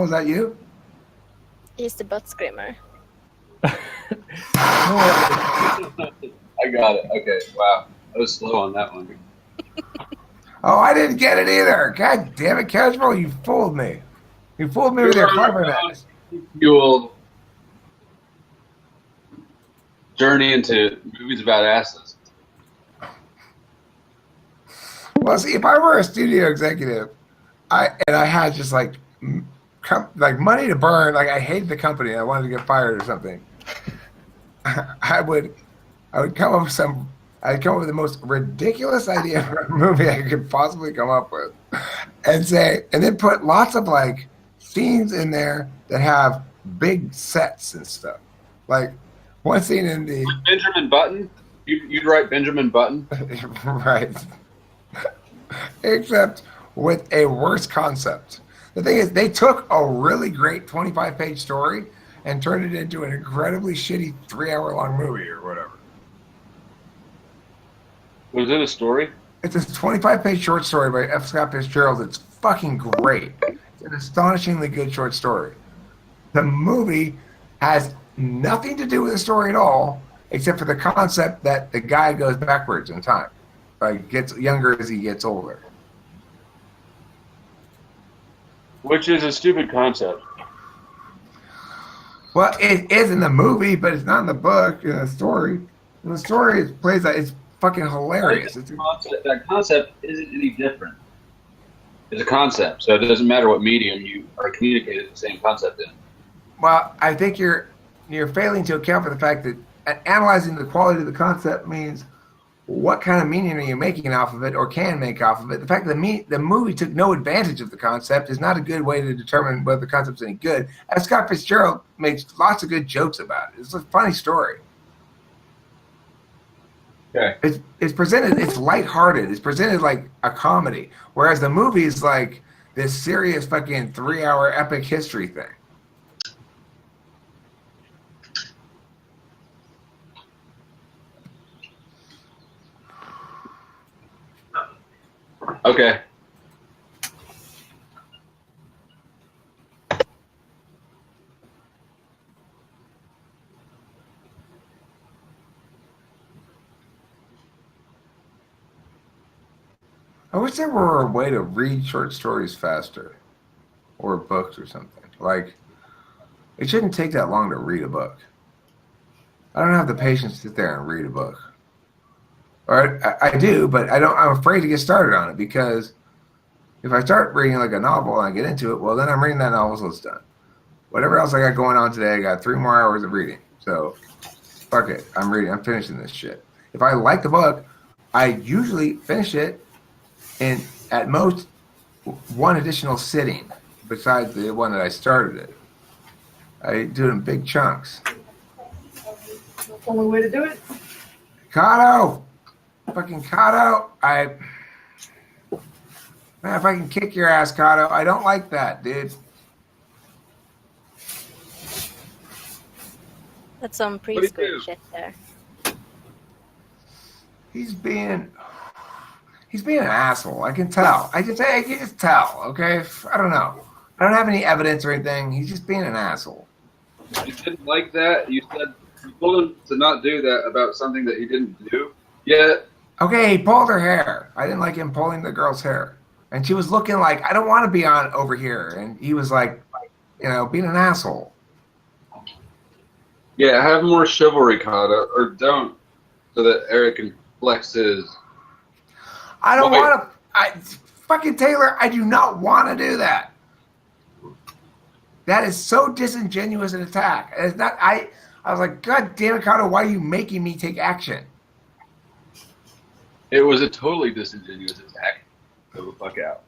is that you? He's the butt screamer. I got it. Okay, wow. I was slow on that one. Oh, I didn't get it either. God damn it, Casual, you fooled me. You fooled me with your cleverness. Fueled journey into movies about asses. Well, see, if I were a studio executive, I had just like money to burn, like I hated the company, I wanted to get fired or something. I would come up with I'd come up with the most ridiculous idea for a movie I could possibly come up with, and then put lots of like scenes in there that have big sets and stuff. Like one scene in the Benjamin Button. You'd write Benjamin Button, right? Except with a worse concept. The thing is, they took a really great 25-page story and turned it into an incredibly shitty 3-hour-long movie or whatever. Was it a story? It's a 25-page short story by F. Scott Fitzgerald. It's fucking great. It's an astonishingly good short story. The movie has nothing to do with the story at all, except for the concept that the guy goes backwards in time, like gets younger as he gets older. Which is a stupid concept. Well, it is in the movie, but it's not in the book. In the story, it's fucking hilarious. That concept isn't any different. It's a concept, so it doesn't matter what medium you are communicating the same concept in. Well, I think you're failing to account for the fact that analyzing the quality of the concept means what kind of meaning are you making off of it or can make off of it. The fact that the movie took no advantage of the concept is not a good way to determine whether the concept's any good. As Scott Fitzgerald makes lots of good jokes about it. It's a funny story. Okay. It's presented, it's lighthearted. It's presented like a comedy, whereas the movie is like this serious fucking 3-hour epic history thing. Okay. I wish there were a way to read short stories faster, or books or something. Like, it shouldn't take that long to read a book. I don't have the patience to sit there and read a book. Or I do, but I don't. I'm afraid to get started on it because if I start reading like a novel and I get into it, well, then I'm reading that novel till it's done. Whatever else I got going on today, I got 3 more hours of reading. So, fuck it. I'm finishing this shit. If I like the book, I usually finish it in at most one additional sitting besides the one that I started it. I do it in big chunks. Only way to do it. Kato! Fucking Kato! Man, if I can kick your ass, Kato, I don't like that, dude. That's some do you preschool do? shit there. He's being an asshole. I can tell. I can just tell. Okay, I don't know. I don't have any evidence or anything. He's just being an asshole. You didn't like that. You said you told him to not do that about something that he didn't do. Yet Okay, he pulled her hair. I didn't like him pulling the girl's hair, and she was looking like I don't want to be on over here, and he was like, being an asshole. yeah, have more chivalry, Kata, or don't, so that Eric can flex his. I don't Wait. want to. Fucking Taylor, I do not want to do that. That is so disingenuous an attack. It's not. I was like, God damn it, Kato, why are you making me take action? It was a totally disingenuous attack. Go the fuck out.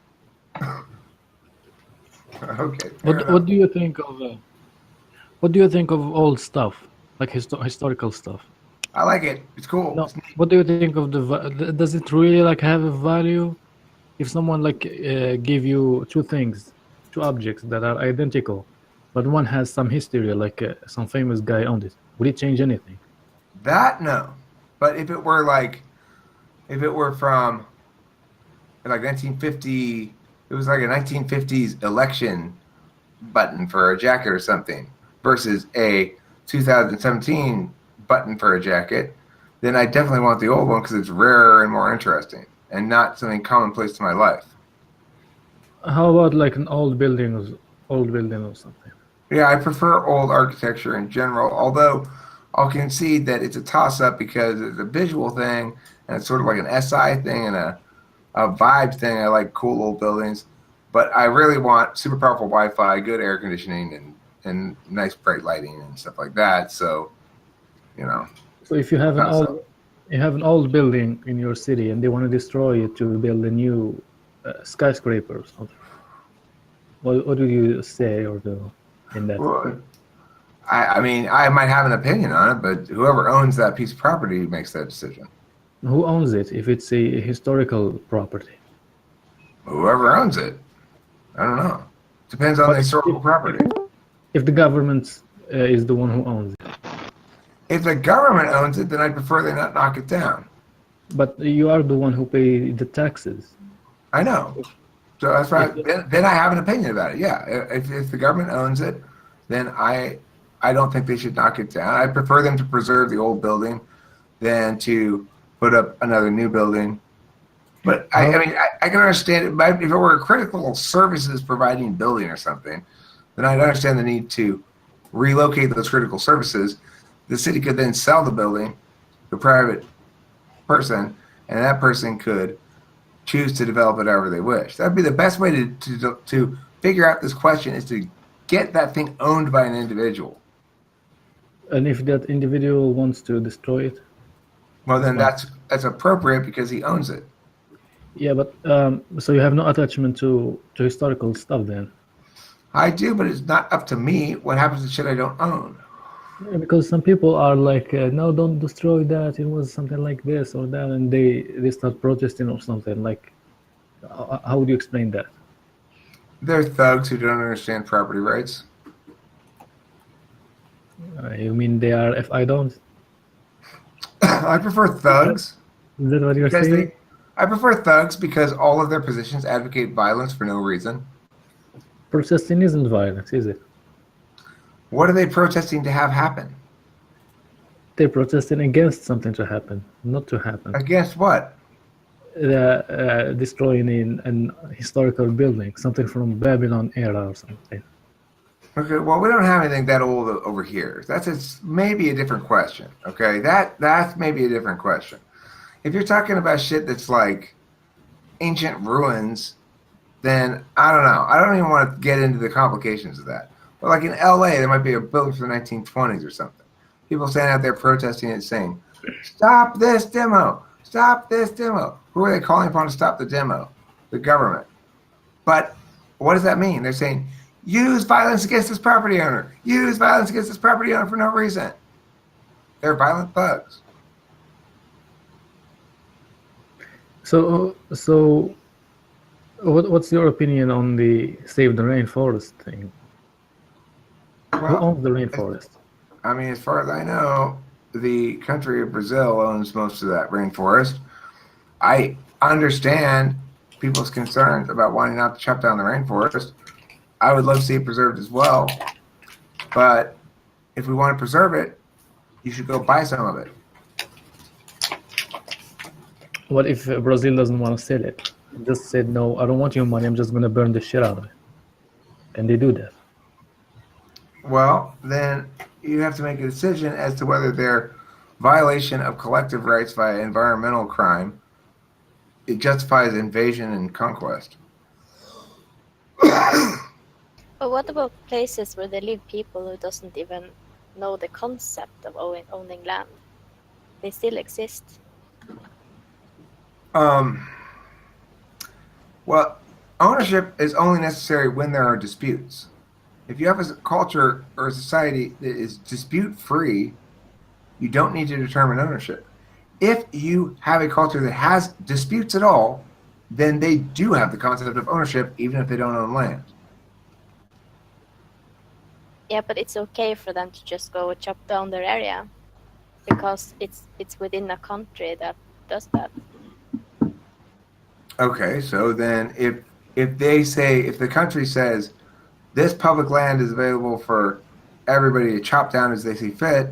Okay. What do you think of old stuff, like historical stuff? I like it. It's cool. No, what do you think of does it really like have a value if someone like give you two objects that are identical, but one has some history, like some famous guy owned it? Would it change anything? That no, but if it were from like 1950, it was like a 1950s election button for a jacket or something versus a 2017 button for a jacket, then I definitely want the old one because it's rarer and more interesting and not something commonplace to my life. How about like an old building or something? Yeah, I prefer old architecture in general, although I'll concede that it's a toss-up because it's a visual thing and it's sort of like an SI thing and a vibe thing. I like cool old buildings, but I really want super powerful Wi-Fi, good air conditioning, and nice bright lighting and stuff like that. So, you know. So if you have toss-up. an old building in your city and they want to destroy it to build a new skyscraper or something, what do you say or do in that? Well, I mean, I might have an opinion on it, but whoever owns that piece of property makes that decision. Who owns it if it's a historical property? Whoever owns it, I don't know. Depends on the historical property. If the government is the one who owns it. If the government owns it, then I prefer they not knock it down. But you are the one who pay the taxes. I know. So that's why. Then I have an opinion about it. Yeah, if the government owns it, then I don't think they should knock it down. I prefer them to preserve the old building than to put up another new building. But I mean, I can understand it. If it were a critical services providing building or something, then I'd understand the need to relocate those critical services. The city could then sell the building to a private person, and that person could choose to develop it however they wish. That'd be the best way to figure out this question, is to get that thing owned by an individual. And if that individual wants to destroy it? Well, then that's appropriate because he owns it. Yeah, but so you have no attachment to historical stuff then? I do, but it's not up to me what happens to shit I don't own. Yeah, because some people are like, no, don't destroy that. It was something like this or that, and they start protesting or something. Like, how would you explain that? They're thugs who don't understand property rights. You mean they are? If I don't, I prefer thugs. is that what you're Because saying? I prefer thugs because all of their positions advocate violence for no reason. Protesting isn't violence, is it? What are they protesting to have happen? They're protesting against something to happen, not to happen. Against what? Destroying an historical building, something from Babylon era or something. Okay, well, we don't have anything that old over here. That's maybe a different question. Okay, that's maybe a different question. If you're talking about shit that's like ancient ruins, then I don't know. I don't even want to get into the complications of that. But like in LA, there might be a building from the 1920s or something. People standing out there protesting it, saying, "Stop this demo! Stop this demo!" Who are they calling upon to stop the demo? The government. But what does that mean? They're saying, use violence against this property owner. Use violence against this property owner for no reason. They're violent thugs. So what's your opinion on the Save the Rainforest thing? Who owns the rainforest? I mean, as far as I know, the country of Brazil owns most of that rainforest. I understand people's concerns about wanting not to chop down the rainforest. I would love to see it preserved as well. But if we want to preserve it, you should go buy some of it. What if Brazil doesn't want to sell it? Just said, no, I don't want your money, I'm just going to burn the shit out of it. And they do that. Well, then you have to make a decision as to whether their violation of collective rights via environmental crime, it justifies invasion and conquest. But what about places where there live people who doesn't even know the concept of owning land? They still exist. Well, ownership is only necessary when there are disputes. If you have a culture or a society that is dispute-free, you don't need to determine ownership. If you have a culture that has disputes at all, then they do have the concept of ownership, even if they don't own land. Yeah, but it's okay for them to just go chop down their area because it's within a country that does that. Okay, so then if the country says this public land is available for everybody to chop down as they see fit,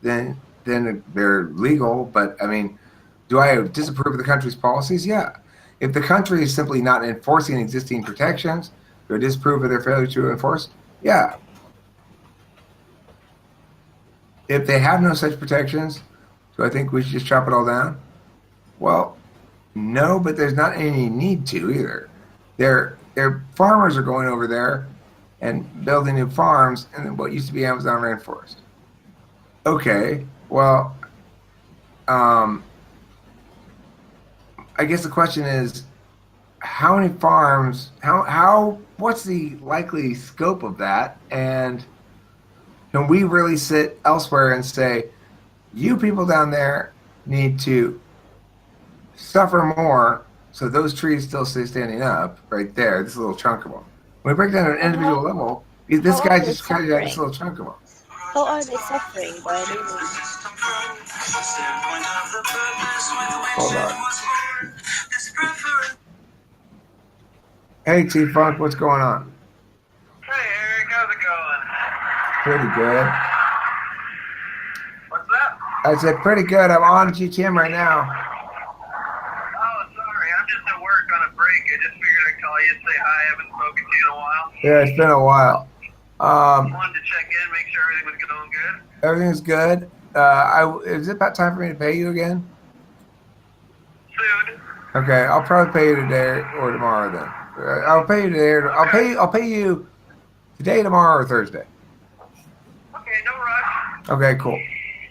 then they're legal. But I mean, do I disapprove of the country's policies? Yeah. If the country is simply not enforcing existing protections, do I disapprove of their failure to enforce? Yeah. If they have no such protections, do I think we should just chop it all down? Well, no, but there's not any need to either. Their farmers are going over there and building new farms in what used to be Amazon rainforest. Okay, well, I guess the question is, how many farms? What's the likely scope of that? And can we really sit elsewhere and say, you people down there need to suffer more so those trees still stay standing up right there, this little chunk of them. When we break down at an individual level, this guy just kind of got this little chunk of them. How are they suffering by leaving? Hold on. Hey, T-Funk, what's going on? Hey, Eric, how's it going? Pretty good. What's that? I said pretty good. I'm on GTM right now. Oh, sorry, I'm just at work on a break. I just figured I'd call you and say hi. I haven't spoken to you in a while. Yeah, it's been a while. Wanted to check in, make sure everything was going good. Everything's good. Is it about time for me to pay you again? Soon. Okay, I'll probably pay you today or tomorrow then. I'll pay you today. I'll pay you today, tomorrow, or Thursday. Okay, no rush. Okay, cool.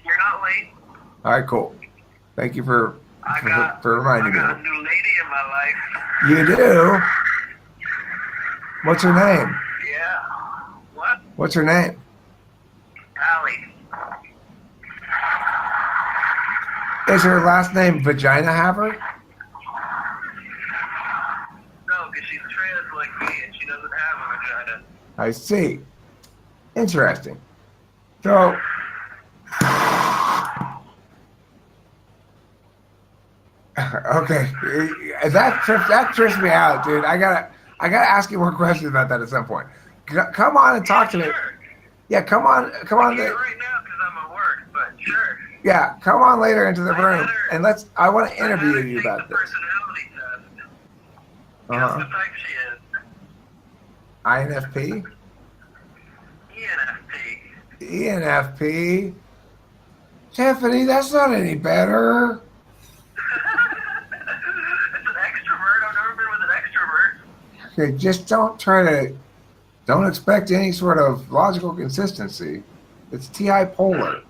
You're not late. All right, cool. Thank you for reminding I got me. a new lady in my life. You do? What's her name? Yeah. What? What's her name? Allie. Is her last name Vagina Haver? No, because she's trans like me and she doesn't have a vagina. I see. Interesting. So, okay, that trips me out, dude. I gotta ask you more questions about that at some point. Come on and talk to me. Sure. Yeah, come on. I can't right now because I'm at work, but sure. Yeah, come on later into the room and I want to interview you Take about the this. personality test. Guess Uh-huh. what type she is? INFP? ENFP. ENFP? Tiffany, that's not any better. It's an extrovert. I've never been with an extrovert. Okay, just don't expect any sort of logical consistency. It's TI polar.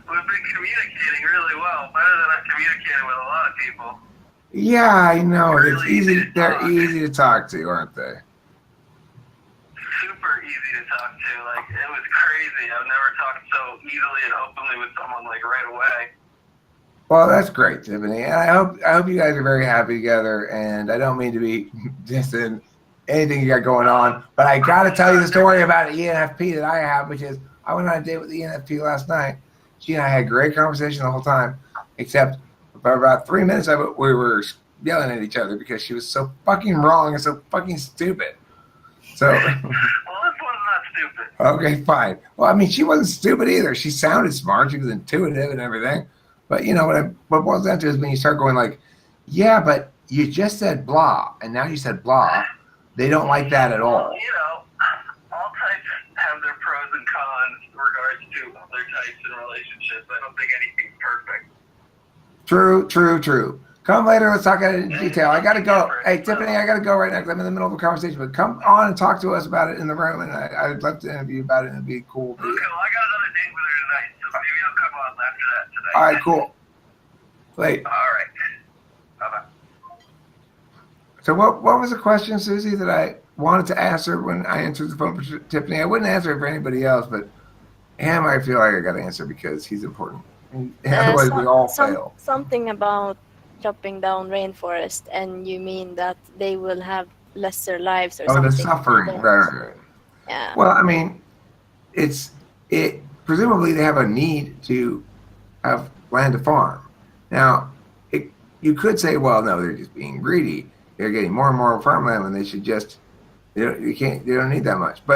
We've been communicating really well, better than I've communicated with a lot of people. Yeah, I know. It's Really easy. easy to They're talk. easy to talk to, aren't they? Super easy to talk to. Like, it was crazy. I've never talked so easily and openly with someone like right away. Well, that's great, Tiffany. And I hope you guys are very happy together. And I don't mean to be dissing anything you got going on, but I got to tell you the story about an ENFP that I have, which is I went on a date with the ENFP last night. She and I had a great conversation the whole time, except for about 3 minutes of it, we were yelling at each other because she was so fucking wrong and so fucking stupid. So, Well, this one's not stupid. okay, fine. Well, I mean, she wasn't stupid either. She sounded smart. She was intuitive and everything. But, you know, what boils down to is when you start going like, yeah, but you just said blah, and now you said blah. They don't like that at all. Well, you know, all types have their pros and cons in regards to other types in relationships. I don't think anything's perfect. True. Come later. Let's talk about it in detail. I got to go. Hey, Tiffany, I got to go right now because I'm in the middle of a conversation. But come on and talk to us about it in the room, and I'd love to interview you about it, and it'd be cool. Okay, well, I got another date with her tonight, so maybe I'll come on after that tonight. All right, cool. Wait. All right. Bye-bye. So what was the question, Susie, that I wanted to answer when I answered the phone for Tiffany? I wouldn't answer it for anybody else, but him, I feel like I got to answer because he's important. Otherwise, we all fail. Something about chopping down rainforest, and you mean that they will have lesser lives or Oh, something? the suffering. Right. Yeah. Well, I mean, it presumably they have a need to have land to farm. Now, you could say, well, no, they're just being greedy. They're getting more and more farmland when they should just You can't. You don't need that much. But